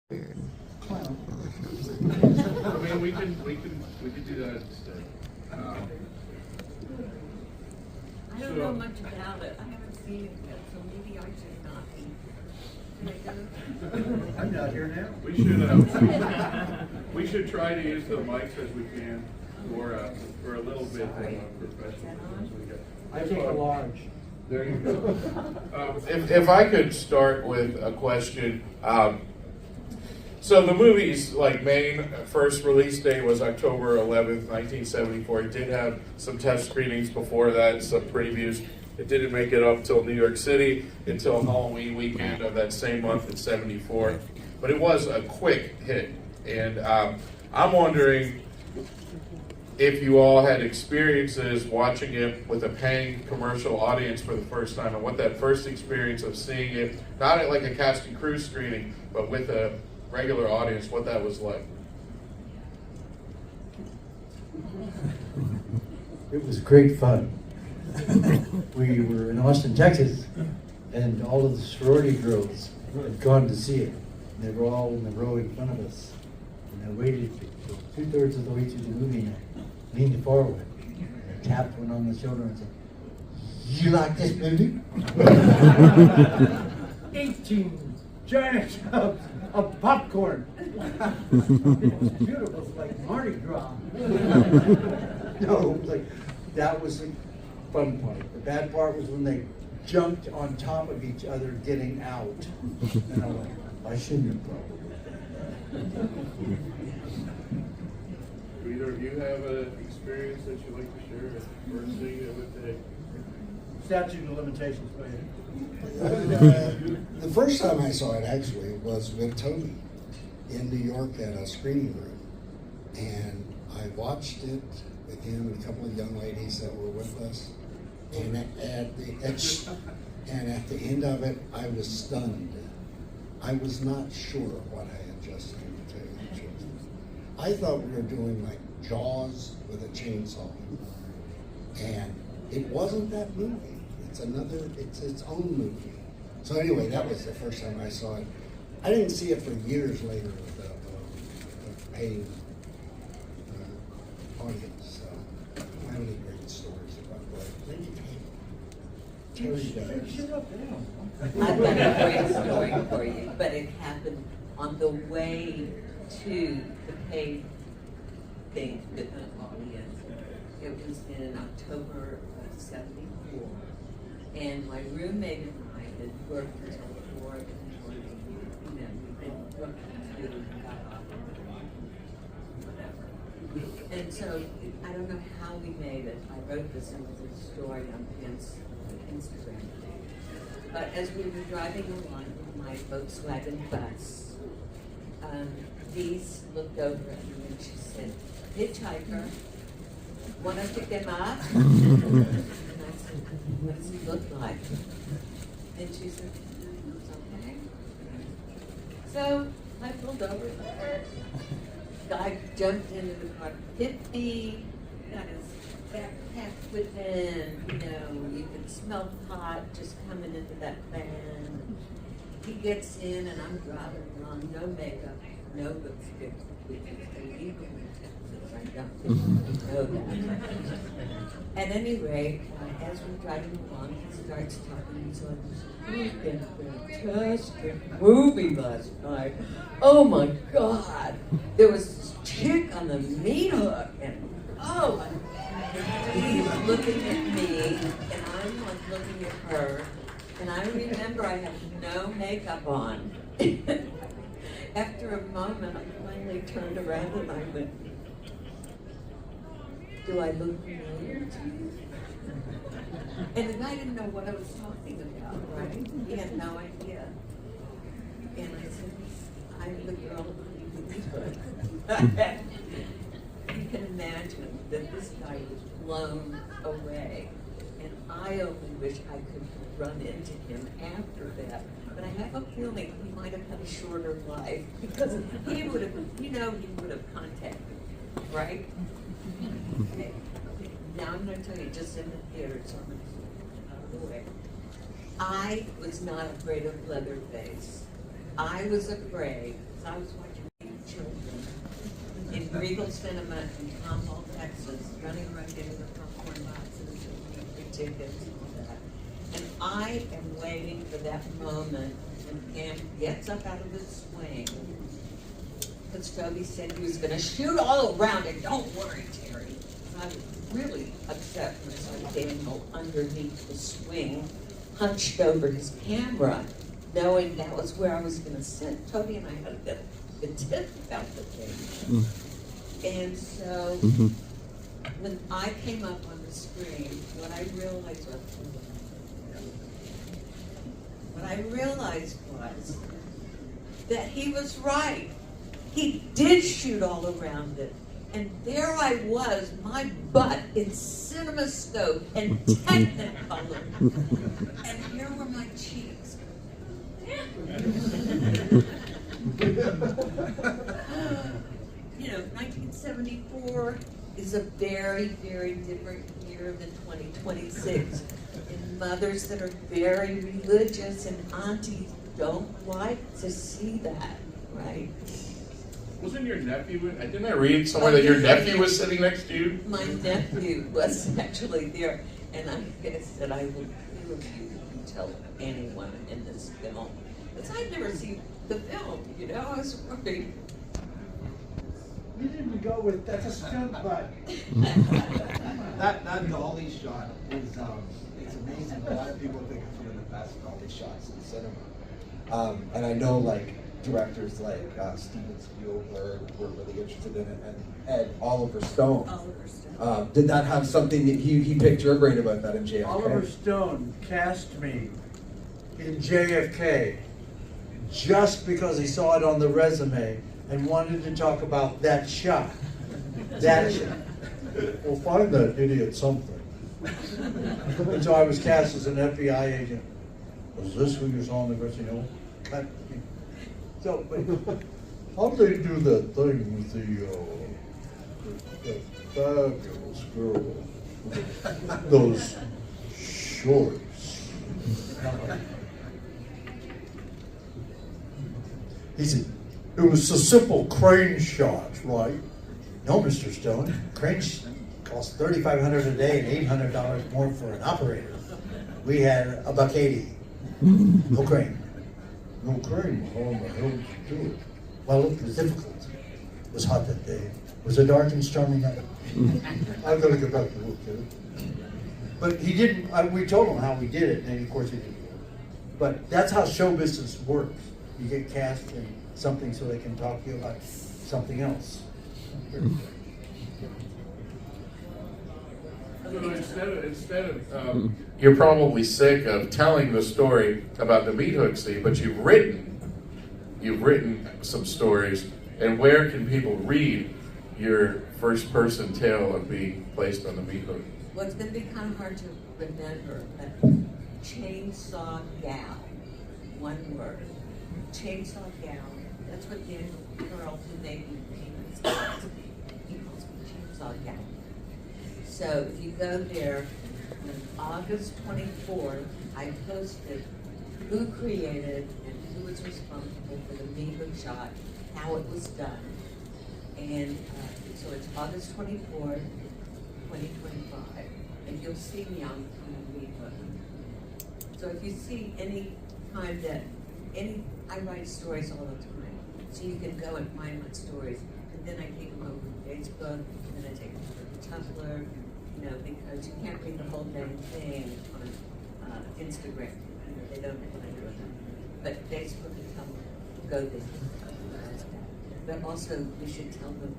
I mean, we could do that instead. I don't know much about it. I haven't seen it yet, so maybe I should not be. Can I go? I'm not here now. We should try to use the mics as we can for a little bit professional. I take a large. There you go. If I could start with a question. So the movie's main first release date was October 11th, 1974. It did have some test screenings before that, some previews. It didn't make it up till New York City until Halloween weekend of that same month in 74. But it was a quick hit. And I'm wondering if you all had experiences watching it with a paying commercial audience for the first time, and what that first experience of seeing it, not at a cast and crew screening, but with a regular audience, what that was like. It was great fun. We were in Austin, Texas, and all of the sorority girls had gone to see it. They were all in the row in front of us. And I waited 2/3 of the way through the movie and I leaned forward. And I tapped one on the shoulder and said, "You like this movie?" 18 giant tubs of popcorn. It was beautiful. It was like Mardi Gras. No, that was the fun part. The bad part was when they jumped on top of each other getting out. And I'm like, I shouldn't have probably. Do either of you have an experience that you'd like to share? First thing it would take. Statute of limitations, The first time I saw it actually was with Toby in New York at a screening room. And I watched it with him and a couple of young ladies that were with us. And at the end of it, I was stunned. I was not sure what I had just seen, to tell you the truth. I thought we were doing like Jaws with a chainsaw. And it wasn't that movie. It's its own movie. So anyway, that was the first time I saw it. I didn't see it for years later with a paying audience. So I don't have any great stories about that. Maybe Terry does. I've got a great story for you, but it happened on the way to the paid thing with an audience. It was in October of '74. And my roommate and I had worked until 4 in the morning. We'd been working until we got off whatever. And so I don't know how we made it. I wrote this in the story on Pam's Instagram page. But as we were driving along in my Volkswagen bus, Dee looked over at me and she said, "Hitchhiker, want to pick him up?" What does he look like? And she said, "It's okay." So I pulled over there. Guy jumped into the car, hit me, got his backpack within, you could smell pot just coming into that van. He gets in and I'm driving along, no makeup, no lipstick, which is illegal in Texas. I don't know that. At any rate, as we're driving along, he starts talking to us. Fantastic movie last night. Oh my God. There was this chick on the meat hook, and he's looking at me, and I'm looking at her, and I remember I have no makeup on. After a moment, I finally turned around and I went, "Do I look familiar to you?" And the guy didn't know what I was talking about, right? He had no idea. And I said, "I'm the girl who did it." You can imagine that this guy was blown away. And I only wish I could run into him after that. But I have a feeling he might have had a shorter life because he would have contacted me, right? Okay. Now I'm going to tell you, just in the theater, so I'm going to get out of the way. I was not afraid of Leatherface. I was afraid I was watching these children in Regal Cinema in Tomball, Texas, running right into the popcorn boxes and the tickets and all that. And I am waiting for that moment when Pam gets up out of the swing. Because Toby said he was going to shoot all around it. Don't worry, Terry. I was really upset when I saw Daniel underneath the swing, hunched over his camera, knowing that was where I was going to sit. Toby and I had a bit of a tip about the thing. And so when I came up on the screen, what I realized was that he was right. He did shoot all around it. And there I was, my butt in CinemaScope and Technicolor. And here were my cheeks. You know, 1974 is a very, very different year than 2026. And mothers that are very religious and aunties don't like to see that, right? Wasn't your nephew? Didn't I read somewhere that your nephew was sitting next to you? My nephew was actually there, and I said I will prove you can tell anyone in this film. Because I'd never seen the film, you know, I was worried. You didn't go with, that's a stunt, but. That dolly shot is it's amazing. A lot of people think it's one of the best dolly shots in cinema. And I know like directors like Steven Spielberg were really interested in it, and Oliver Stone. Oliver Stone. Did that have something that he picked your brain about that in JFK? Oliver Stone cast me in JFK just because he saw it on the resume and wanted to talk about that shot. That shot. Well, find that idiot something. And so I was cast as an FBI agent. Was this who you saw on the resume? No. Cut. So, but how do they do that thing with the fabulous girl? Those shorts. He said, it was a simple crane shot, right? No, Mr. Stone. Cranes cost $3,500 a day and $800 more for an operator. We had $180. No crane. No crane. How in the hell did you do it? Well, it was difficult. It was hot that day. It was a dark and stormy night. I've got to get back to work, kid. But he didn't, we told him how we did it, and of course he didn't. But that's how show business works. You get cast in something so they can talk to you about something else. Instead of you're probably sick of telling the story about the meat hook scene, but you've written some stories. And where can people read your first person tale of being placed on the meat hook? Well, it's going to be kind of hard to remember, but Chainsaw Gal, one word. Chainsaw Gal. That's what Daniel Pearl, who made me famous, calls me. He calls me Chainsaw Gal. So if you go there, on August 24th, I posted who created and who was responsible for the meat hook shot, how it was done. And so it's August 24th, 2025. And you'll see me on the meat hook. So if you see any time that I write stories all the time. So you can go and find my stories. And then I take them over to Facebook, and then I take them over to Tumblr, you know, because you can't read the whole damn thing on Instagram. You know, they don't want to do it. But Facebook and Tumblr, go there. But also, we should tell them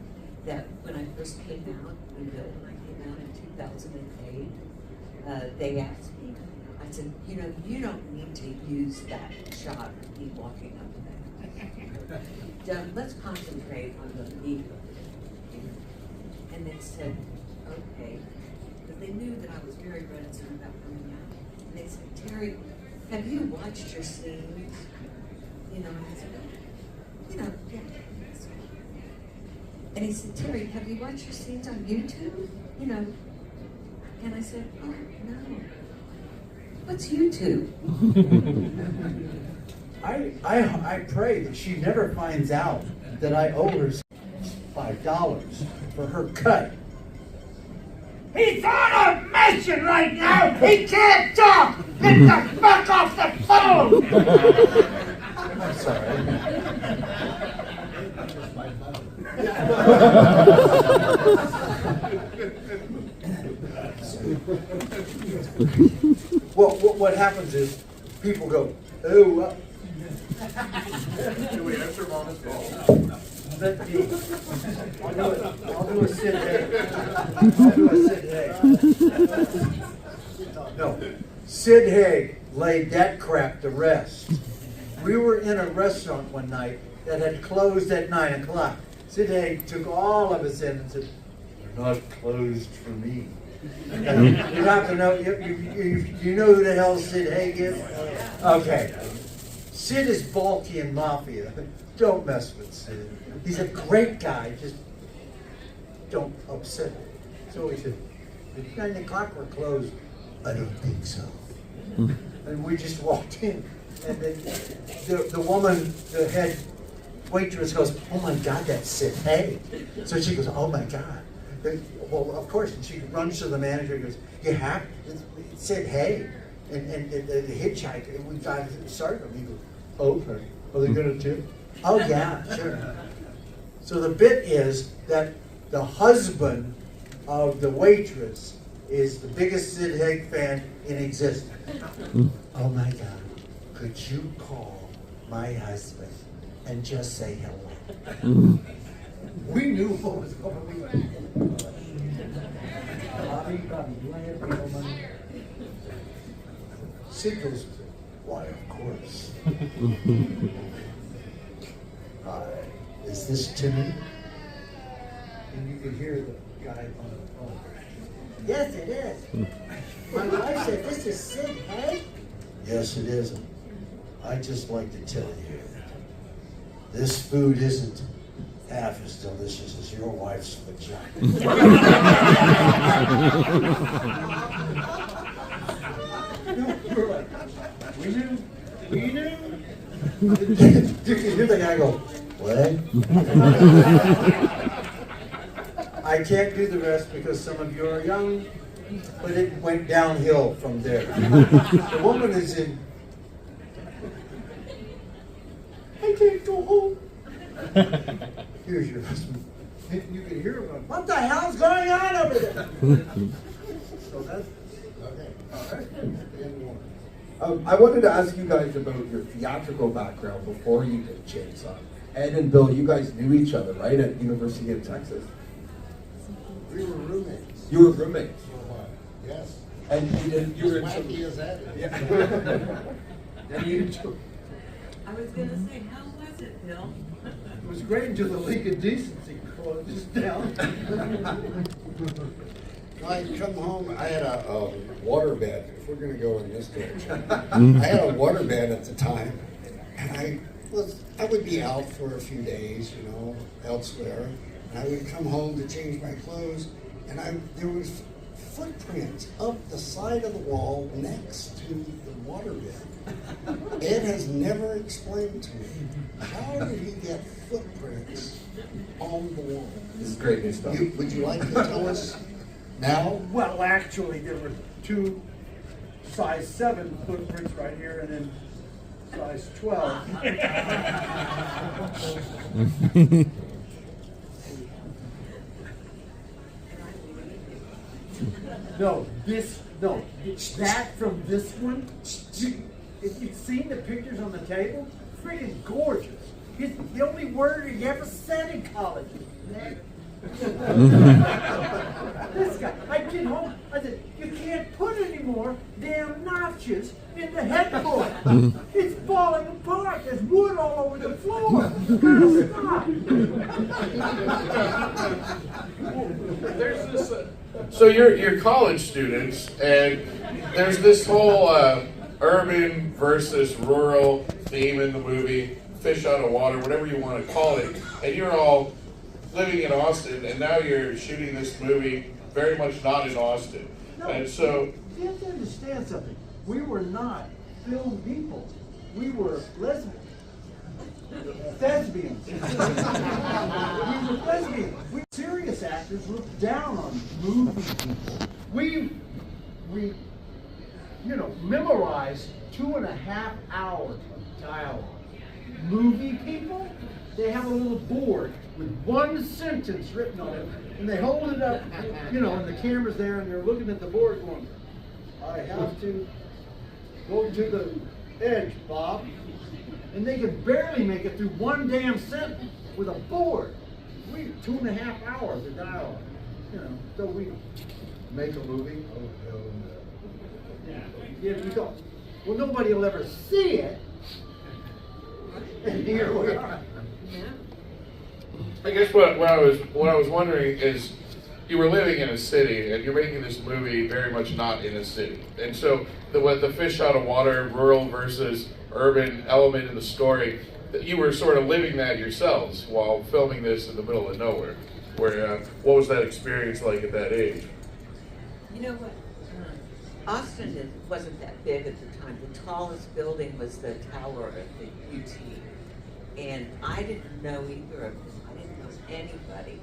that when I first came out, when I came out in 2008, they asked me, I said, you know, you don't need to use that shot of me walking up there. Let's concentrate on the meat. And they said, okay. But they knew that I was very reticent about coming out. And they said, Terry, have you watched your scenes? You know, and I said, you know, yeah. And he said, Terry, have you watched your scenes on YouTube? You know. And I said, oh, no. What's YouTube? I pray that she never finds out that I owe her $5 for her cut. He's on a mission right now! He can't talk! Get the fuck off the phone! I'm sorry. Well, what happens is people go, oh, Do we answer Mama's call? let me, I'll do a sit Haig. I'll do a Sid Haig. No, Sid Haig laid that crap to rest. We were in a restaurant one night that had closed at 9 o'clock. Sid Haig took all of us in and said, "You're not closed for me." You have to know, you know who the hell Sid Haig is? Okay. Sid is bulky and mafia. Don't mess with Sid. He's a great guy, just don't upset him. So he said, "At 9 o'clock we're closed." "I don't think so." And we just walked in. And then the woman, the head waitress goes, "Oh my God, that's Sid Haig." So she goes, "Oh my God." Well, of course, and she runs to the manager and goes, "You have, it's Sid Haig." And the hitchhiker, we got to serve him. He goes, "Okay, are they gonna tip?" "Oh yeah, sure." So the bit is that the husband of the waitress is the biggest Sid Haig fan in existence. "Oh my God, could you call my husband and just say hello?" We knew what was going on. We went, Bobby, do I have real money? Sid goes, "Why, of course." "Is this Timmy?" And you could hear the guy on the phone. "Yes, it is. My wife said, this is Sid Haig?" "Yes, it is. I'd just like to tell you, this food isn't half as delicious as your wife's vagina." We're like, we knew. You can hear the guy go, "What?" I can't do the rest because some of you are young, but it went downhill from there. The woman is in, "I can't go home." Here's your husband. You can hear him going, "What the hell's going on over there?" So that's, okay, all right. I wanted to ask you guys about your theatrical background before you did Chainsaw. Ed and Bill, you guys knew each other, right, at University of Texas? We were roommates. You were roommates. For a while. Yes. And you were in As some... wacky as that is. Yeah. And you... I was gonna say, how was it, Bill? It was great until the League of Decency closed us down. I'd come home, I had a waterbed, if we're gonna go in this direction. I had a waterbed at the time, and I would be out for a few days, elsewhere, and I would come home to change my clothes, and there was footprints up the side of the wall next to the waterbed. Ed has never explained to me, how did he get footprints on the wall? This is great new stuff. Would you like to tell us now? Well, actually, there were two size 7 footprints right here, and then size 12. That from this one, if you've seen the pictures on the table, freaking gorgeous. It's the only word he ever said in college. This guy, I get home, I said, "You can't put any more damn notches in the headboard. It's falling apart. There's wood all over the floor. You gotta stop." There's this. So you're college students, and there's this whole urban versus rural theme in the movie, fish out of water, whatever you want to call it. And you're all living in Austin, and now you're shooting this movie very much not in Austin. No, And so, you have to understand something. We were not film people. we were lesbians. Thespians. We were lesbians. We serious actors looked down on movie people. We memorized 2.5 hours of dialogue. Movie people, they have a little board with one sentence written on it, and they hold it up, and the camera's there, and they're looking at the board going, I have to go to the edge, Bob. And they could barely make it through one damn sentence with a board. We 2.5 hours of dialogue. So we make a movie. Oh, hell no. Yeah, we don't. Well, nobody will ever see it. And here we are. I guess what I was wondering is, you were living in a city and you're making this movie very much not in a city, and so the fish out of water, rural versus urban element in the story, that you were sort of living that yourselves while filming this in the middle of nowhere. What was that experience like at that age? You know what? Austin wasn't that big at the time. The tallest building was the tower at the UT. And I didn't know either of them. I didn't know anybody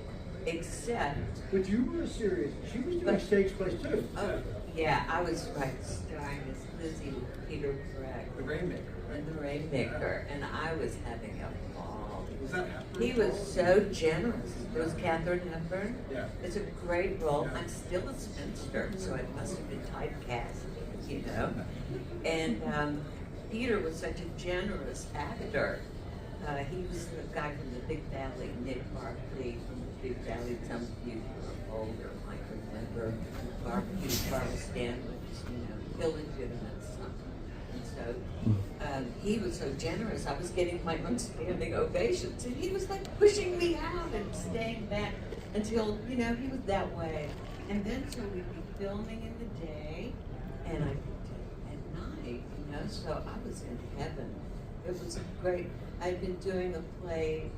except... But you were serious. She was doing stage plays too. Oh, yeah, I was starring as Lizzie with Peter Bragg. The Rainmaker. And the Rainmaker. And I was having a ball. Was that He was so generous. It was Katharine Hepburn. Yeah. It's a great role. I'm still a spinster, so it must have been typecast, And Peter was such a generous actor. He was the guy from the Big Valley, Nick Barkley from the Big Valley. Some of you who are older might remember Barbecue Carl Stanley's, illegitimate son. And so he was so generous. I was getting my own standing ovations, and he was like pushing me out and staying back until, he was that way. And then so we'd be filming in the day, and at night, so I was in heaven. It was great. I'd been doing a play,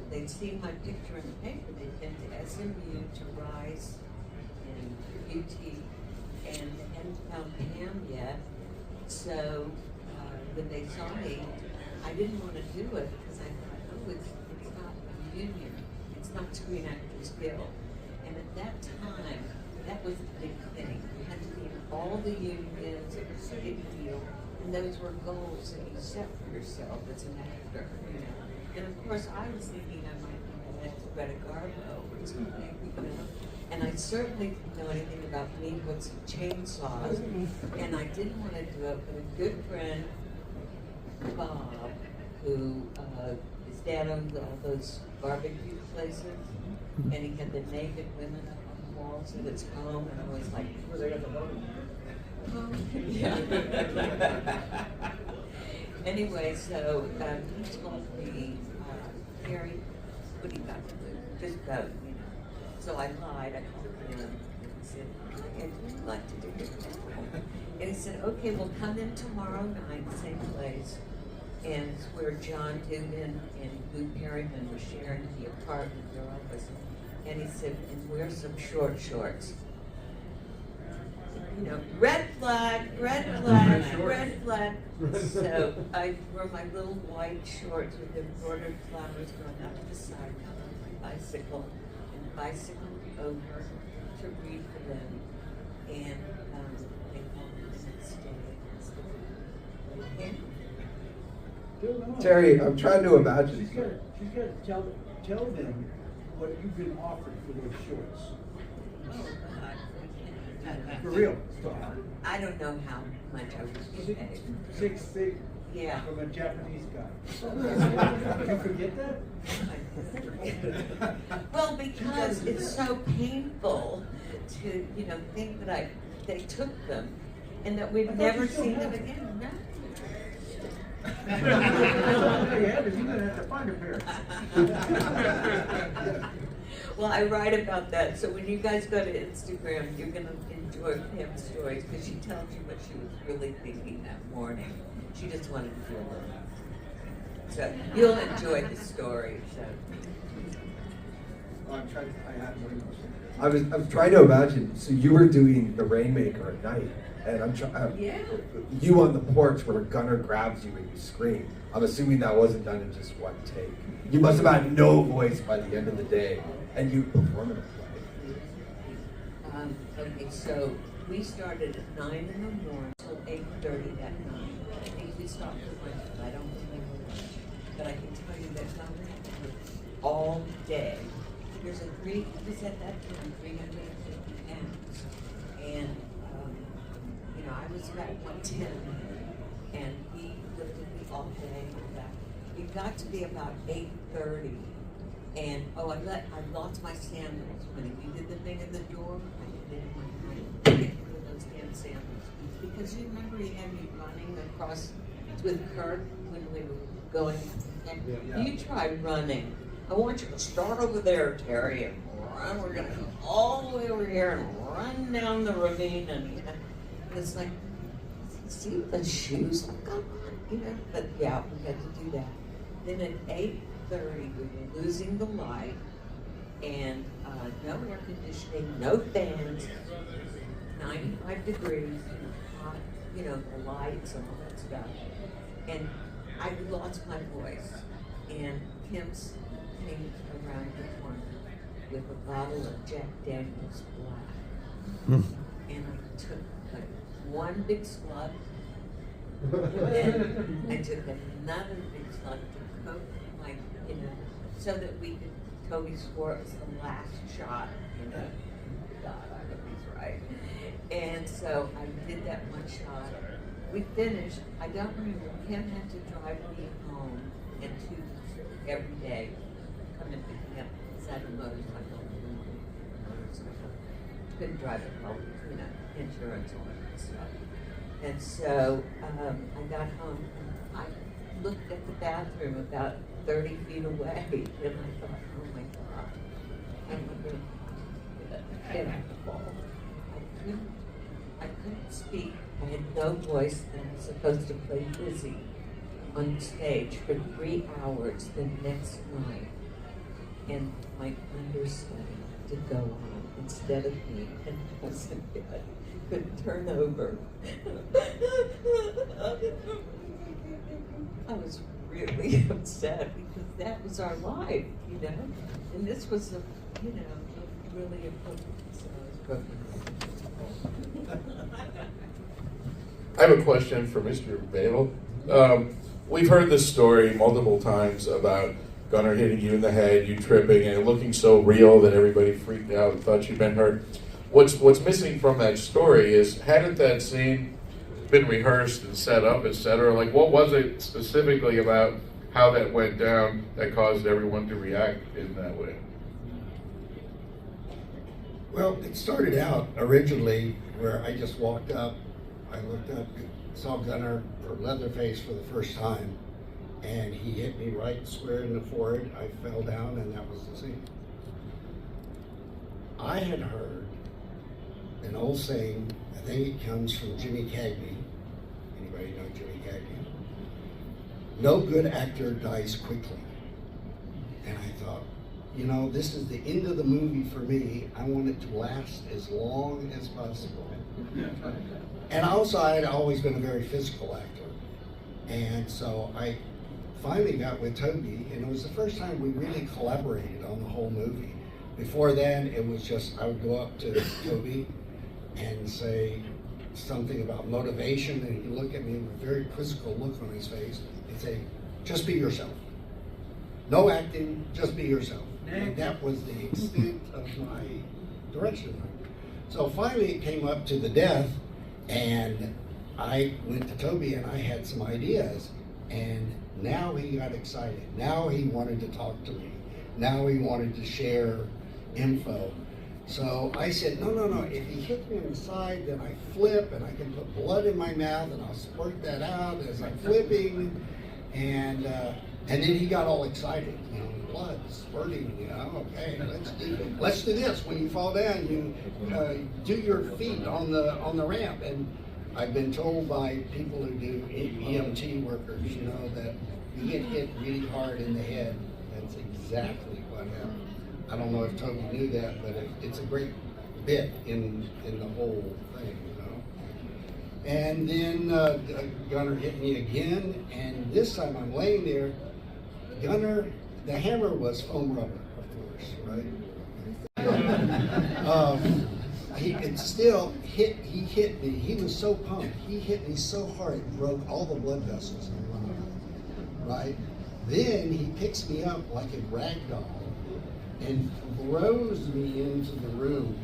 they'd seen my picture in the paper, they'd been to SMU to Rice and UT, and they hadn't found Pam yet. So when they saw me, I didn't want to do it because I thought, it's not a union, it's not Screen Actors Guild. And at that time, that was the big thing. You had to be in all the unions, it was a big deal. And those were goals that you set for yourself as an actor, And of course, I was thinking I might be the next Greta Garbo or something, And I certainly didn't know anything about meat hooks and chainsaws, and I didn't want to do it. But a good friend, Bob, who his dad owned all those barbecue places, and he had the naked women up on the walls at his home, and I was like, where they got the barbecue? Yeah. Anyway, so he told me, Harry, what do you got to do? Just go, So I lied. I called him and said, I'd really like to do your film. And he said, okay, we'll come in tomorrow night, same place. And it's where John Dugan and Lou Perryman were sharing the apartment, their office. And he said, and wear some short shorts. Red flag, red flag, red flag. So I wore my little white shorts with embroidered flowers going up the side on my bicycle, and bicycled over to read for them. And they called me the next day. Okay. Terry, I'm trying to imagine. She's got to tell them what you've been offered for those shorts. Oh, God. For real. I don't know how much I was getting paid. 6 figures. Yeah. From a Japanese guy. You forget that? Well, because it's so painful to, think that they took them and that we'd never seen them again. No. Yeah, but you're going to have to find a pair. Well, I write about that, so when you guys go to Instagram, you're going to enjoy Pam's stories because she tells you what she was really thinking that morning. She just wanted to feel it. So you'll enjoy the story. So. I was trying to imagine. So you were doing the Rainmaker at night, and I'm trying. Yeah. You on the porch where Gunnar grabs you and you scream. I'm assuming that wasn't done in just one take. You must have had no voice by the end of the day, and you perform in a play. Okay, so we started at 9 in the morning till 8:30 that night. I think we stopped at lunch, but I don't remember lunch. But I can tell you that Gunnar worked all day. It was at that time 350 pounds, and I was about 110, and he lifted me all day. It got to be about 8:30, and I lost my sandals when he did the thing in the door. I didn't want to get rid of those damn sandals because you remember he had me running across with Kurt when we were going. And you try running. I want you to start over there, Terry, and run. We're gonna go all the way over here and run down the ravine, and it's like, see the shoes? Oh, come on, But yeah, we had to do that. Then at 8:30, we were losing the light, and no air conditioning, no fans, 95 degrees, hot, the lights and all that stuff. And I lost my voice, and Kim came around the corner with a bottle of Jack Daniel's Black, and I took one big slug, then I took another big slug to coat my, so that we could, Toby swore it was the last shot, God, I hope he's right. And so I did that one shot. We finished, I don't remember, Kim had to drive me home and to every day, come and pick me up, because I had a motorcycle. Couldn't drive it, well, insurance, all that stuff. And so I got home and I looked at the bathroom about 30 feet away, and I thought, oh my God, I'm going to get at the ball. I couldn't speak. I had no voice, and I was supposed to play Lizzie on stage for 3 hours the next night. And my understudy to go on instead of me, and I couldn't turn over. I was really upset because that was our life, and this was really important. So I was broken. I have a question for Mr. Babel. We've heard this story multiple times about Gunnar hitting you in the head, you tripping, and it looking so real that everybody freaked out and thought you'd been hurt. What's missing from that story is, hadn't that scene been rehearsed and set up, etc.? Like, what was it specifically about how that went down that caused everyone to react in that way? Well, it started out originally where I just walked up, I looked up, saw Gunnar, or Leatherface, for the first time, and he hit me right square in the forehead. I fell down, and that was the scene. I had heard an old saying, I think it comes from Jimmy Cagney. Anybody know Jimmy Cagney? No good actor dies quickly. And I thought, this is the end of the movie for me. I want it to last as long as possible. And also, I had always been a very physical actor. And so I finally got with Toby, and it was the first time we really collaborated on the whole movie. Before then, it was just, I would go up to Toby and say something about motivation, and he'd look at me with a very quizzical look on his face and say, just be yourself. No acting, just be yourself. And that was the extent of my direction. So finally it came up to the death, and I went to Toby and I had some ideas, and now he got excited. Now he wanted to talk to me. Now he wanted to share info. So I said, no, if he hits me on the side, then I flip and I can put blood in my mouth and I'll squirt that out as I'm flipping. And then he got all excited, blood spurting, okay, let's do this. When you fall down, you do your feet on the ramp. And I've been told by people who do EMT workers, that you get hit really hard in the head. That's exactly what happened. I don't know if Toby knew that, but it's a great bit in the whole thing, And then Gunner hit me again, and this time I'm laying there. Gunner, the hammer was foam rubber, of course, right? It still hit. He hit me. He was so pumped. He hit me so hard it broke all the blood vessels in my arm. Right. Then he picks me up like a rag doll and throws me into the room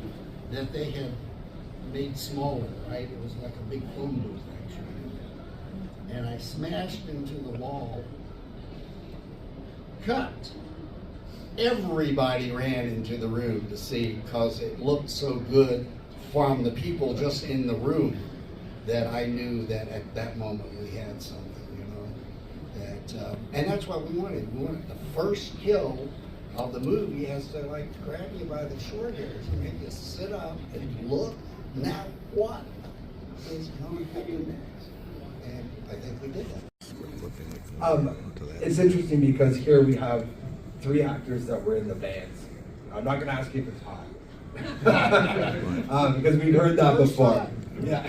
that they had made smaller. Right. It was like a big phone booth actually. And I smashed into the wall. Cut. Everybody ran into the room to see because it looked so good from the people just in the room that I knew that at that moment we had something, you know. That and that's what we wanted. We wanted the first kill of the movie has to like grab you by the short hairs and make you sit up and look. Now what is going to happen next? And I think we did that. It's interesting because here we have 3 actors that were in the bands. I'm not going to ask you if it's hot. Because we've heard that before. Yeah.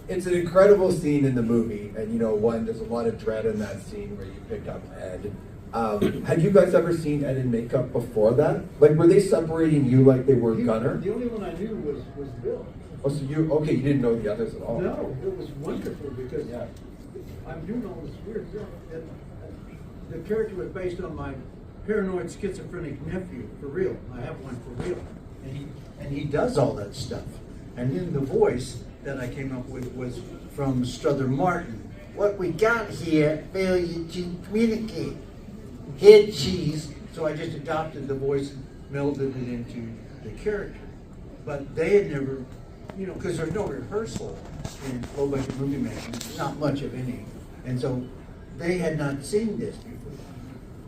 It's an incredible scene in the movie, and you know, there's a lot of dread in that scene where you pick up Ed. Had you guys ever seen Ed in makeup before that? Like, were they separating you like they were Gunner? The only one I knew was Bill. Oh, so you didn't know the others at all? No, it was wonderful because I'm doing all this weird stuff. And the character was based on my paranoid schizophrenic nephew, for real. I have one for real. And he does all that stuff. And then the voice that I came up with was from Strother Martin. What we got here, failure to communicate. Head cheese. So I just adopted the voice and melded it into the character. But they had never, you know, because there's no rehearsal in low budget movie making, not much of any. And so they had not seen this before.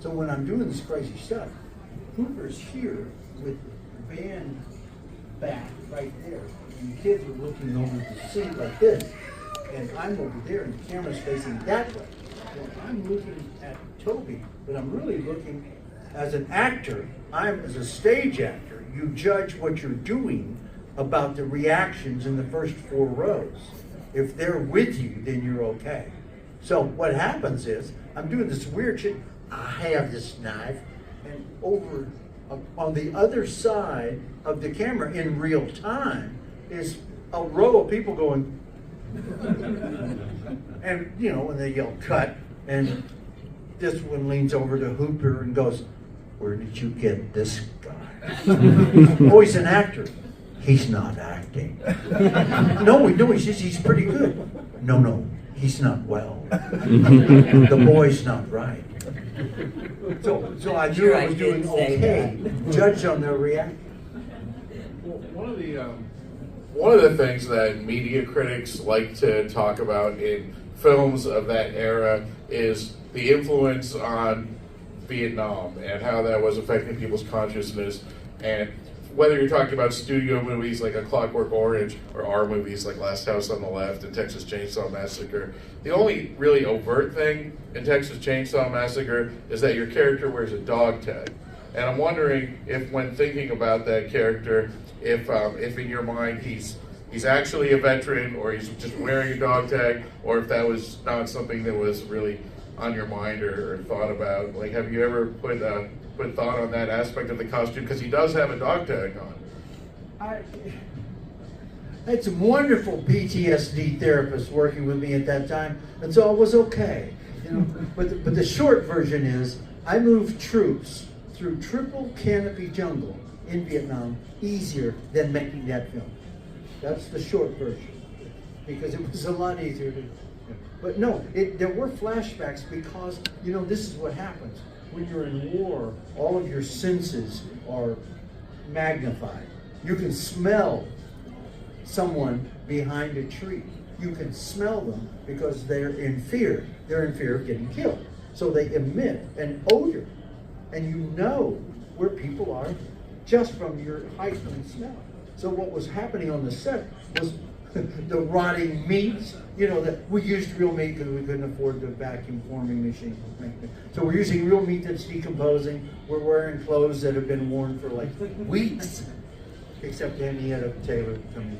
So when I'm doing this crazy stuff, Hooper's here with the band back right there. And the kids are looking over the seat like this. And I'm over there and the camera's facing that way. So I'm looking at Toby, but I'm really looking as an actor. I'm as a stage actor. You judge what you're doing about the reactions in the first 4 rows. If they're with you, then you're okay. So what happens is, I'm doing this weird shit. I have this knife, and over on the other side of the camera in real time is a row of people going, and you know, when they yell cut, and this one leans over to Hooper and goes, "Where did you get this guy?" Oh, he's an actor. He's not acting. No, he's pretty good. No, he's not well. The boy's not right. So I knew I was doing okay, judged on their reaction. Well, one of the things that media critics like to talk about in films of that era is the influence on Vietnam and how that was affecting people's consciousness. And whether you're talking about studio movies like A Clockwork Orange or our movies like Last House on the Left and Texas Chainsaw Massacre, the only really overt thing in Texas Chainsaw Massacre is that your character wears a dog tag. And I'm wondering if, when thinking about that character, if in your mind he's actually a veteran or he's just wearing a dog tag, or if that was not something that was really on your mind or thought about. Like, have you ever put thought on that aspect of the costume? Because he does have a dog tag on. I had some wonderful PTSD therapists working with me at that time, and so I was okay. You know, but the short version is I moved troops through triple canopy jungle in Vietnam easier than making that film. That's the short version, because it was a lot easier to. But no, there were flashbacks because, you know, this is what happens. When you're in war, all of your senses are magnified. You can smell someone behind a tree. You can smell them because they're in fear. They're in fear of getting killed. So they emit an odor. And you know where people are just from your heightened smell. So what was happening on the set was the rotting meats. You know, that we used real meat because we couldn't afford the vacuum forming machine. So we're using real meat that's decomposing. We're wearing clothes that have been worn for like weeks, except Henrietta Taylor coming.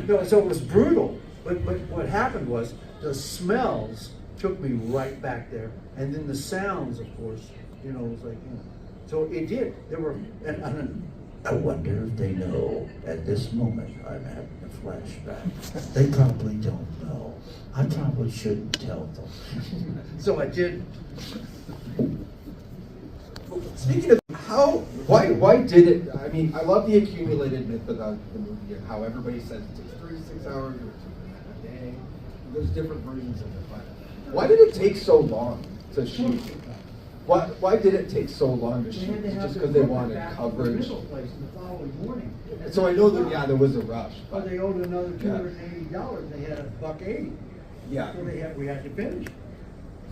No, so it was brutal. But what happened was the smells took me right back there, and then the sounds, of course, you know, was like, you know. So it did. There were, and I wonder if they know at this moment I'm having a flashback. They probably don't know. I probably shouldn't tell them. So I did. Speaking of why did it? I mean, I love the accumulated myth about the movie and how everybody says it takes 36 hours or a day. There's different versions of it, but why did it take so long to shoot? Why did it take so long to shoot? Just because they wanted coverage. The following morning. So I know that there was a rush. But they owed another $280. They had $180. Yeah. So we had to finish.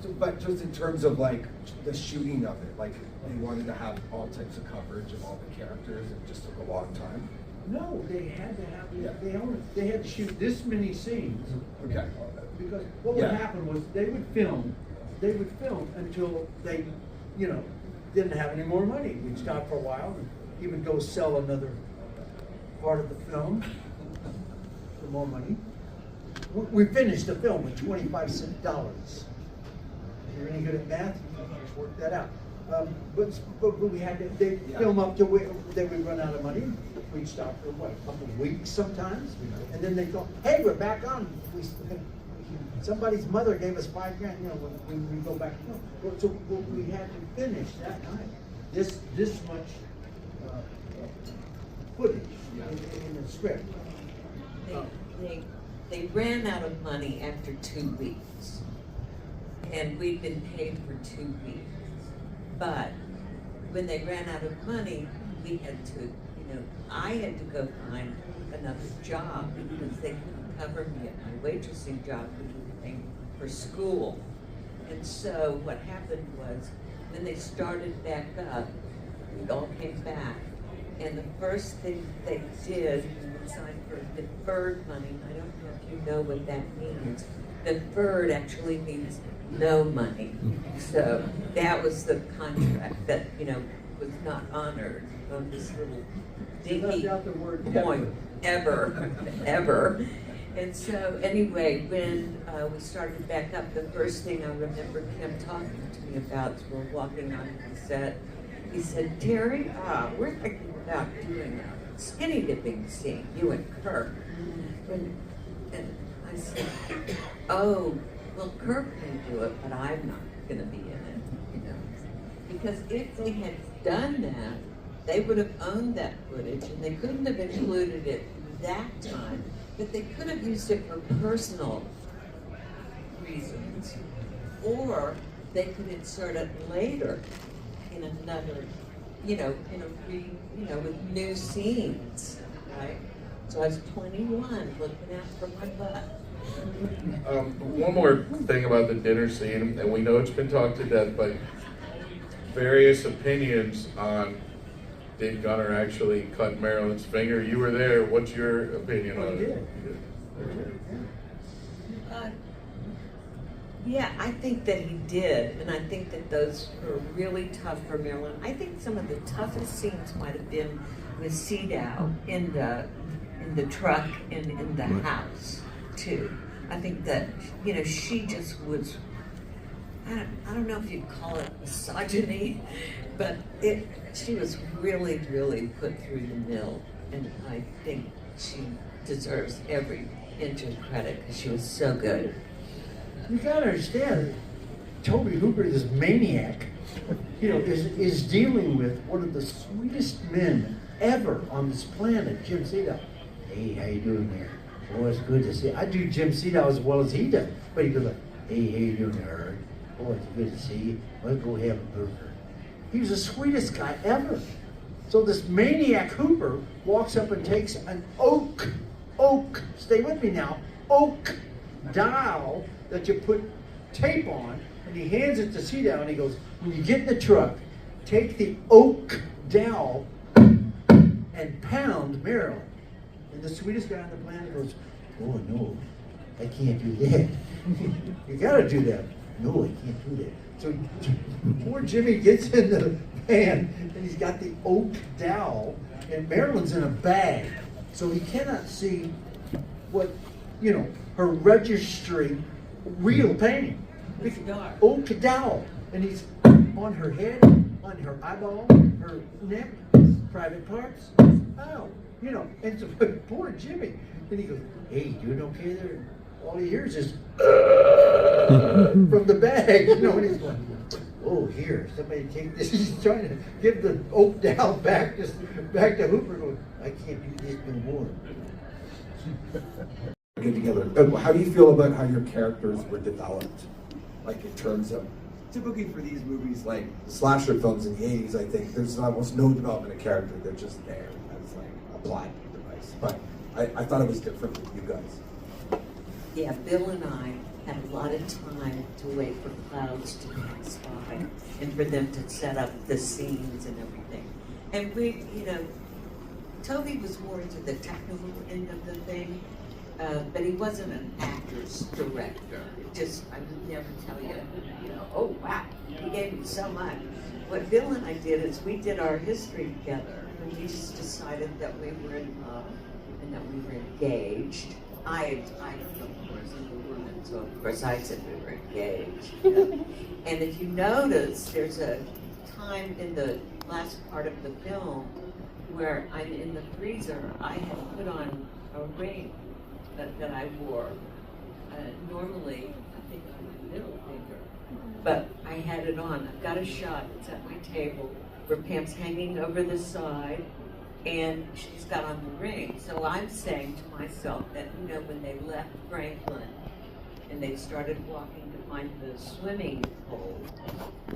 So, but just in terms of like the shooting of it, like they wanted to have all types of coverage of all the characters. It just took a long time. No, they had to have. Yeah. They had to shoot this many scenes. Okay. Because what would happen was they would film until they, you know, didn't have any more money. We'd stop for a while, and he would go sell another part of the film for more money. We finished the film with $25. You're any good at math? Just work that out. But we had to, they film up to they would run out of money. We'd stop for what, a couple of weeks sometimes, and then they go, "Hey, we're back on." Somebody's mother gave us $5 grand. You know, when we go back to film. So we had to finish that night. This much footage in the script. They ran out of money after 2 weeks, and we'd been paid for 2 weeks. But when they ran out of money, we had to, you know, I had to go find another job because they couldn't cover me at my waitressing job because we were paying for school. And so what happened was when they started back up, we all came back. And the first thing they did was sign for deferred money. I don't know if you know what that means. Deferred actually means no money. So that was the contract that, you know, was not honored on this little dinky point ever. And so anyway, when we started back up, the first thing I remember Kim talking to me about as we're walking onto the set, he said, "Terry, we're thinking about doing a skinny dipping scene, you and Kirk." And I said, "Oh, well, Kirk may do it, but I'm not going to be in it, you know." Because if they had done that, they would have owned that footage, and they couldn't have included it that time, but they could have used it for personal reasons, or they could insert it later in another, you know, with new scenes, right? So I was 21, looking out for my butt. One more thing about the dinner scene, and we know it's been talked to death, but various opinions on did Gunnar actually cut Marilyn's finger? You were there. What's your opinion on it? Yeah, I think that he did, and I think that those were really tough for Marilyn. I think some of the toughest scenes might have been with Cedow in the truck and in the house too. I think that, you know, she just was, I don't know if you'd call it misogyny, but she was really, really put through the mill, and I think she deserves every inch of credit because she was so good. You gotta understand, Toby Hooper, this maniac, you know, is dealing with one of the sweetest men ever on this planet, Jim Cedow. "Hey, how you doing there? Oh, it's good to see you." I do Jim Cedow as well as he does, but he goes like, "Hey, how you doing there? Oh, it's good to see you. Let's go have a burger." He was the sweetest guy ever. So this maniac Hooper walks up and takes an oak, stay with me now, oak dowel that you put tape on, and he hands it to Cedow, and he goes, "When you get in the truck, take the oak dowel and pound Marilyn." And the sweetest guy on the planet goes, oh no, I can't do that. You gotta do that. No, I can't do that. So poor Jimmy gets in the van and he's got the oak dowel and Marilyn's in a bag. So he cannot see what, you know, her registry real painting. It's dark. Oak dowel. And he's on her head, on her eyeball, her neck, private parts. Oh, you know, and so poor Jimmy. And he goes, hey, doing okay there? All he hears is from the bag, you know, and he's going, oh, here, somebody take this. He's trying to give the oak dowel back to Hooper, going, I can't do this no more. Get together. How do you feel about how your characters were developed? Like in terms of, typically for these movies, like slasher films in the 80s, I think there's almost no development of character. They're just there as like a plot device. But I thought it was different with you guys. Yeah, Bill and I had a lot of time to wait for clouds to pass by and for them to set up the scenes and everything. And we, you know, Toby was more into the technical end of the thing, but he wasn't an actor's director. Just, I would never tell you, you know, oh wow, he gave me so much. What Bill and I did is we did our history together. We just decided that we were in love and that we were engaged. I of course, am a woman, so of course I said we were engaged. You know? And if you notice, there's a time in the last part of the film where I'm in the freezer. I had put on a ring that I wore. Normally, I think on my middle finger, but I had it on. I've got a shot. It's at my table where Pam's hanging over the side, and she's got on the ring. So I'm saying to myself that, you know, when they left Franklin and they started walking to find the swimming hole,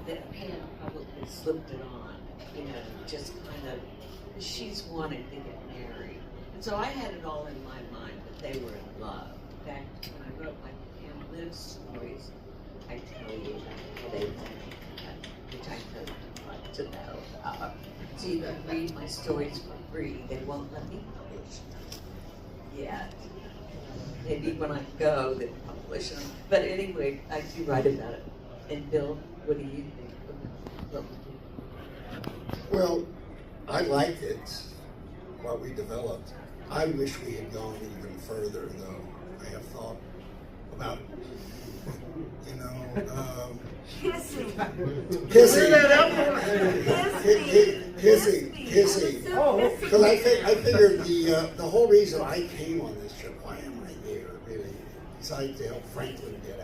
that Pam probably slipped it on, you know, just kind of, she's wanting to get married. And so I had it all in my mind that they were in love. In fact, when I wrote my Pam Lives stories, I tell you how they met, which I don't want to know. So you can read my stories for free. They won't let me publish yet. Maybe when I go, they'll publish them. But anyway, I do write about it. And Bill, what do you think? Well, I liked it, what we developed. I wish we had gone even further, though. I have thought about, you know, Kissing. Kissing. Oh, Because I figured the whole reason I came on this trip, why am I there, really, besides to help Franklin get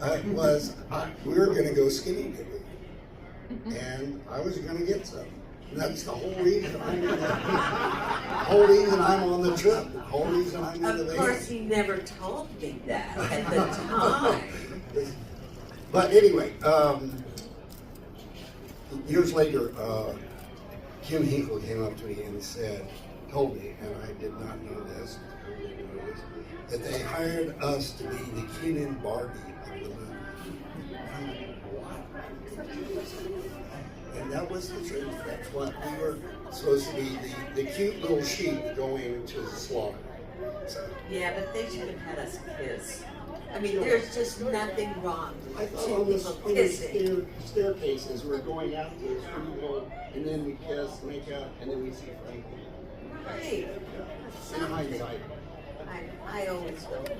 out, was we were going to go skinny dipping, and I was going to get some. And that's the whole reason I'm on the trip. The whole reason I'm in the van. Of course, he never told me that at the time. But anyway, years later, Kim Hinkle came up to me and told me, and I did not know this, that they hired us to be the Ken and Barbie of the movie. I'm like, what? And that was the truth. That's what we were supposed to be, the cute little sheep going to the slaughter. So, Yeah, but they should have had us kiss. I mean, there's just nothing wrong I with thought two on people the kissing. staircases, we're going out to the street hole, and then we kiss, make out, and then we see Franklin. Right. In hindsight. I always felt